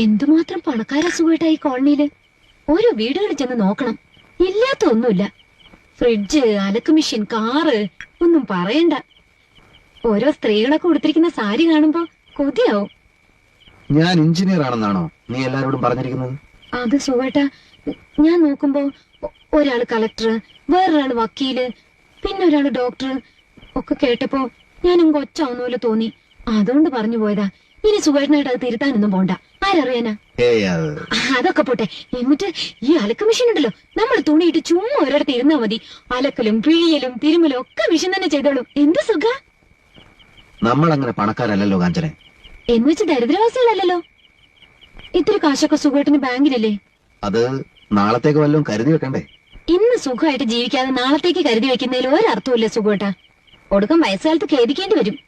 എന്തുമാത്രം പണക്കാര സുഖമായിട്ടാ ഈ കോളനിയില്. ഓരോ വീടുകളിൽ ചെന്ന് നോക്കണം, ഇല്ലാത്ത ഒന്നുമില്ല. ഫ്രിഡ്ജ്, അലക്ക് മെഷീൻ, കാറ്, ഒന്നും പറയണ്ട. ഓരോ സ്ത്രീകളൊക്കെ ഉടുത്തിരിക്കുന്ന സാരി കാണുമ്പോ കൊതിയാവും. ഞാൻ എഞ്ചിനീയർ ആണെന്നാണോ നീ എല്ലാരോടും പറഞ്ഞിരിക്കുന്നത്? അത് സുഖേട്ടാ, ഞാൻ നോക്കുമ്പോ ഒരാള് കളക്ടർ, വേറൊരാള് വക്കീല്, പിന്നെ ഒരാള് ഡോക്ടർ ഒക്കെ കേട്ടപ്പോ ഞാനും കൊച്ചാവുന്ന പോലെ തോന്നി. അതുകൊണ്ട് പറഞ്ഞു പോയതാ. ഇനി സുഖേട്ടനായിട്ട് അത് തിരുത്താനൊന്നും പോണ്ട. ആരറിയാനാ? അതൊക്കെ പോട്ടെ. എന്നിട്ട് ഈ അലക്ക് മെഷീൻ ഉണ്ടല്ലോ, നമ്മൾ തുണിയിട്ട് ചുമ്മാ ഒരിടത്ത് ഇരുന്നാ മതി. അലക്കലും പിഴിയലും തിരുമലും ഒക്കെ മെഷീൻ തന്നെ ചെയ്തോളും. എന്ത് സുഖ. നമ്മളങ്ങനെ പണക്കാരല്ലോ കാഞ്ചനെ. എന്ന് വെച്ച് ദരിദ്രവാസികളല്ലോ. ഇത്തിരി കാശൊക്കെ സുഖേട്ടന് ബാങ്കിലല്ലേ? അത് നാളത്തേക്ക് വല്ലതും കരുതി വെക്കണ്ടേ? ഇന്ന് സുഖമായിട്ട് ജീവിക്കാതെ നാളത്തേക്ക് കരുതി വെക്കുന്നതിൽ ഒരർത്ഥമില്ല സുഖേട്ടാ. ഒടുക്കം വയസ്സുകാലത്ത് ഖേദിക്കേണ്ടി വരും.